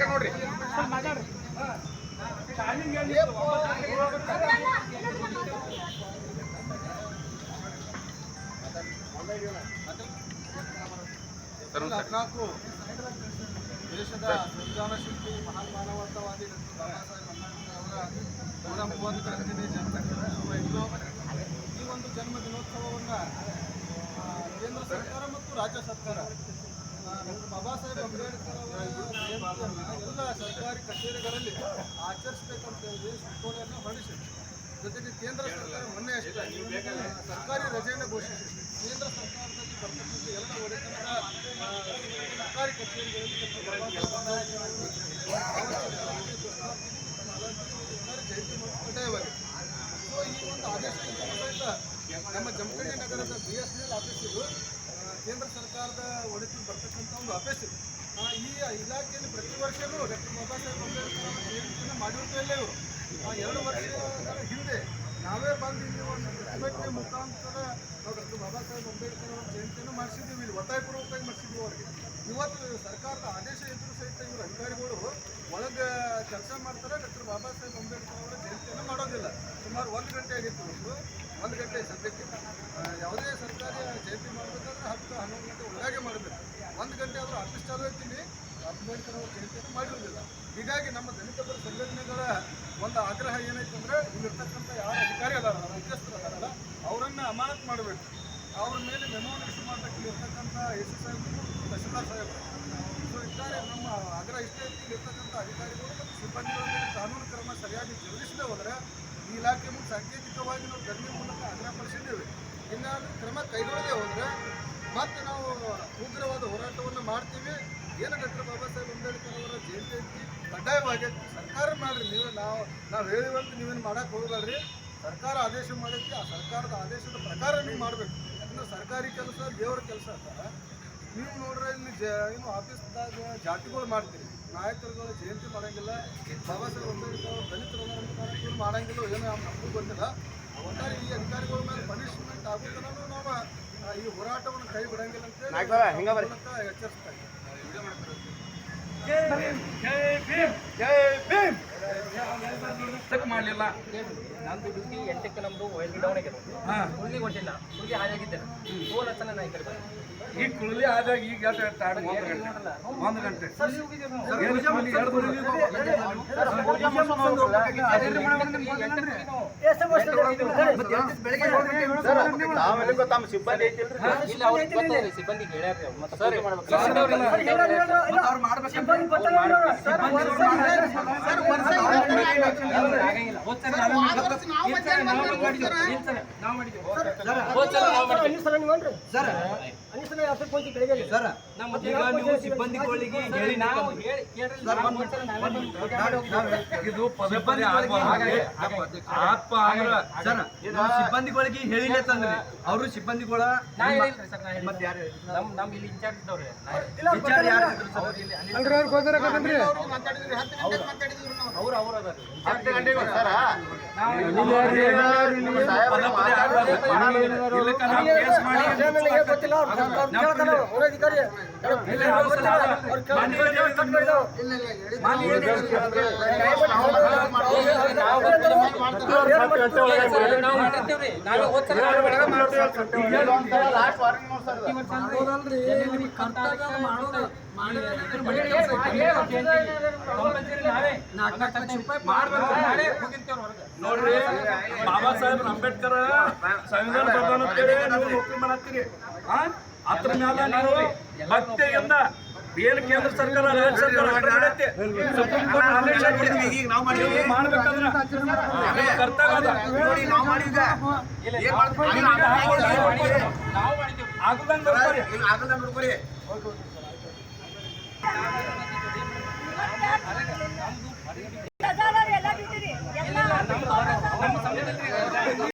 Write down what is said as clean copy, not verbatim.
ನೋಡ್ರಿ ದೇಶದ ಸಂವಿಧಾನ ಶಿಲ್ಪಿ ಮಹಾನ್ ಮಾನವತಾವಾದಿ ಬಾಬಾ ಸಾಹೇಬ್ ಅಂಬೇಡ್ಕರ್ ಅವರ 130ನೇ ಜನ್ಮ ಈ ಒಂದು ಜನ್ಮ ದಿನೋತ್ಸವವನ್ನು ಕೇಂದ್ರ ಸರ್ಕಾರ ಮತ್ತು ರಾಜ್ಯ ಸರ್ಕಾರ ಡಾಕ್ಟರ್ ಬಾಬಾ ಸಾಹೇಬ್ ಅಂಬೇಡ್ಕರ್ ಅವರ ಜಯಂತಿಯನ್ನು ಎಲ್ಲ ಸರ್ಕಾರಿ ಕಚೇರಿಗಳಲ್ಲಿ ಆಚರಿಸಬೇಕಂತ ಹೇಳಿ ಸುತ್ತೋಲೆಯನ್ನು ಹೊರಡಿಸಿದೆ. ಜೊತೆಗೆ ಕೇಂದ್ರ ಸರ್ಕಾರ ಮೊನ್ನೆ ಅಷ್ಟೇ ಸರ್ಕಾರಿ ರಜೆಯನ್ನು ಘೋಷಿಸಿದೆ. ಕೇಂದ್ರ ಸರ್ಕಾರದಲ್ಲಿ ಬರ್ತಕ್ಕಂಥ ಎಲ್ಲ ಒಡೆತನದ ಸರ್ಕಾರಿ ಕಚೇರಿಗಳಲ್ಲಿ ಜಯಂತಿ ಕಡ್ಡಾಯವಾಗಿದೆ. ಸೊ ಈ ಒಂದು ಆದೇಶ ಸಹಿತ ನಮ್ಮ ಜಮಖಂಡಿ ನಗರದ BSNL ಆಫೀಸಿಗೂ ಕೇಂದ್ರ ಸರ್ಕಾರದ ಒಡೆತನ ಬರ್ತಕ್ಕಂಥ ಒಂದು ಆಫೀಸ್ ಇದೆ. ಈ ಇಲಾಖೆಯಲ್ಲಿ ಪ್ರತಿ ವರ್ಷವೂ ಡಾಕ್ಟರ್ ಬಾಬಾ ಸಾಹೇಬ್ ಅಂಬೇಡ್ಕರ್ ಅವರ ಜಯಂತಿಯನ್ನು ಮಾಡಿರುತ್ತಲೇ ಇವರು 2 ವರ್ಷಗಳ ಹಿಂದೆ ನಾವೇ ಬಂದು ಇಲ್ಲಿ ಒಂದು ಪ್ರತಿಭಟನೆ ಮುಖಾಂತರ ನಾವು ಡಾಕ್ಟರ್ ಬಾಬಾ ಸಾಹೇಬ್ ಅಂಬೇಡ್ಕರ್ ಅವರ ಜಯಂತಿಯನ್ನು ಮಾಡಿಸಿದ್ದೀವಿ. ಇಲ್ಲಿ ಒತ್ತಾಯಪೂರ್ವಕವಾಗಿ ಮಾಡಿಸಿದ್ವಿ ಅವರಿಗೆ. ಇವತ್ತು ಸರ್ಕಾರದ ಆದೇಶ ಇದ್ದರೂ ಸಹಿತ ಇವರು ಅಧಿಕಾರಿಗಳು ಒಳಗೆ ಕೆಲಸ ಮಾಡ್ತಾರೆ, ಡಾಕ್ಟರ್ ಬಾಬಾ ಸಾಹೇಬ್ ಅಂಬೇಡ್ಕರ್ ಅವರ ಜಯಂತಿಯನ್ನು ಮಾಡೋದಿಲ್ಲ. ಸುಮಾರು 1 ಗಂಟೆ ಆಗಿತ್ತು. ಇವತ್ತು 1 ಗಂಟೆ ಸದ್ಯಕ್ಕೆ ಯಾವುದೇ ಸರ್ಕಾರಿ ಜಯಂತಿ ಮಾಡಬೇಕಾದ್ರೆ 10-11 ಗಂಟೆ ಒಳಗೆ ಮಾಡಬೇಕು. 1 ಗಂಟೆ ಆದರೂ ಆಫೀಸ್ ಚಾಲೂ ಇರ್ತೀವಿ, ಅಂಬೇಡ್ಕರ್ ಅವರ ಜಯಂತಿಯನ್ನು ಮಾಡಿರೋದಿಲ್ಲ. ಹೀಗಾಗಿ ನಮ್ಮ ದಲಿತ ಪರ ಸಂಘಟನೆಗಳ ಒಂದು ಆಗ್ರಹ ಏನೈತೆ ಅಂದರೆ ಇಲ್ಲಿರ್ತಕ್ಕಂಥ ಯಾರು ಅಧಿಕಾರಿ ಅದಾರ, ಮುಖ್ಯಸ್ಥರು ಅದಾರಲ್ಲ, ಅವರನ್ನು ಅಮಾನತು ಮಾಡಬೇಕು. ಅವ್ರ ಮೇಲೆ ಮೆಮೋವನ್ನು ಇಶ್ಯೂ ಮಾಡಬೇಕು. ಇಲ್ಲಿರ್ತಕ್ಕಂಥ AC ಸಾಹೇಬರು ಮತ್ತು ತಹಸೀಲ್ದಾರ್ ಸಾಹೇಬರು. ಸೊ ಇದ್ದಾರೆ. ನಮ್ಮ ಆಗ್ರಹ ಇಷ್ಟೇ ಐತಿ, ಇಲ್ಲಿರ್ತಕ್ಕಂಥ ಅಧಿಕಾರಿಗಳು ಮತ್ತು ಸಿಬ್ಬಂದಿಗಳ ಮೇಲೆ ಕಾನೂನು ಕ್ರಮ ಸರಿಯಾಗಿ ಜರುಗಿಸದೆ ಹೋದರೆ ಈ ಇಲಾಖೆ ಮುಂದೆ ಸಾಂಕೇತಿಕವಾಗಿ ನಾವು ಧರಣಿ ಮೂಲಕ ಆಗ್ರಹಪಡಿಸಿದ್ದೇವೆ. ಇನ್ನಾದರೂ ಕ್ರಮ ಕೈಗೊಳ್ಳದೆ ಹೋದರೆ ಮತ್ತೆ ನಾವು ಉಗ್ರವಾದ ಹೋರಾಟವನ್ನು ಮಾಡ್ತೀವಿ. ಏನು ಡಾಕ್ಟರ್ ಬಾಬಾ ಸಾಹೇಬ್ ಅಂಬೇಡ್ಕರ್ ಅವರ ಜಯಂತಿ ಕಡ್ಡಾಯವಾಗೈತಿ. ಸರ್ಕಾರ ಮಾಡಿರಿ, ನಾವು ಹೇಳಿವಂತ ನೀವೇನು ಮಾಡೋಕೆ ಹೋಗಬೇಡ್ರಿ. ಸರ್ಕಾರ ಆದೇಶ ಮಾಡೈತಿ, ಆ ಸರ್ಕಾರದ ಆದೇಶದ ಪ್ರಕಾರ ನೀವು ಮಾಡಬೇಕು. ಯಾಕಂದ್ರೆ ಸರ್ಕಾರಿ ಕೆಲಸ ದೇವರ ಕೆಲಸ ಅಂತಾರೆ. ನೀವು ನೋಡ್ರೆ ಇಲ್ಲಿ ಏನು ಆಫೀಸ್ದಾಗ ಜಾತಿಗಳು ಮಾಡ್ತೀರಿ, ನಾಯಕರುಗಳು ಜಯಂತಿ ಮಾಡೋಂಗಿಲ್ಲ. ಬಾಬಾ ಸಾಹೇಬ್ ಅಂಬೇಡ್ಕರ್ ಅವರು ದಲಿತರು ಮಾಡೋಂಗಿಲ್ಲ, ಏನೋ ನಮಗೂ ಗೊತ್ತಿಲ್ಲ. ಒಟ್ಟಾರೆ ಈ ಅಧಿಕಾರಿಗಳ ಮೇಲೆ ಪನಿಷ್ಮೆಂಟ್ ಆಗುತ್ತನೂ ನಾವು ಈ ಹೋರಾಟವನ್ನು ಕೈ ಬಿಡಂಗಿಲ್ಲ ಅಂತ ಎಚ್ಚರಿಸ್ತಾ ಇದ್ದೀವಿ. ಮಾಡಲಿಲ್ಲ ನಂದು ಡ್ಯೂಟಿ 8ಕ್ಕೆ ನಮ್ಮದು ಡೌನ್ ಆಗಿರೋದು. ಕುಳ್ಳಿ ಕೊಟ್ಟಿಲ್ಲ, ಕುಳ್ಳಿ ಹಾಜಾಗಿದ್ದೇನೆ. ಫೋನ್ ಹಚ್ಚಲ್ಲ ನಾ ಈ ಕಡೆ ಬಂದು ಈಗ ಕುಳ್ಳಿ ಆದಾಗ ಈಗ 1 ಗಂಟೆ ಸಿಬ್ಬಂದಿ ಹೇಳ್ಯಾರ. ಸಿಬ್ಬಂದಿಗಳಿಗೆ ಸಿಬ್ಬಂದಿಗಳಿಗೆ ಹೇಳಿಲ್ಲ ತಂದ್ರಿ ಅವರು ಸಿಬ್ಬಂದಿಗಳ ಮತ್ತೆ ಯಾರು ನಮ್ಮ ಇಲ್ಲಿ ಇನ್ಚಾರ್ಜ್ ಇದ್ದವ್ರೆ. ನೋಡ್ರಿ, ಬಾಬಾ ಸಾಹೇಬ್ ಅಂಬೇಡ್ಕರ್ ಸಂವಿಧಾನ ಬರ್ದಾನ ಅಂತೇಳಿ ನೀವು ನೌಕರಿ ಮಾಡತ್ತೀರಿ. ಅದ್ರ ಮೇಲೆ ನೀವು ಭಕ್ತಿಯಿಂದ ಏನು ಕೇಂದ್ರ ಸರ್ಕಾರ ರಾಜ್ಯ ಸರ್ಕಾರ ಮಾಡತ್ತೆ, ಸುಪ್ರೀಂ ಕೋರ್ಟ್ ಆದೇಶ ಮಾಡ್ಬೇಕಂದ್ರ ಕರ್ತವ್ಯ ಅದ. ಆಗದಂಗ ನೋಡ್ಕೊರಿ.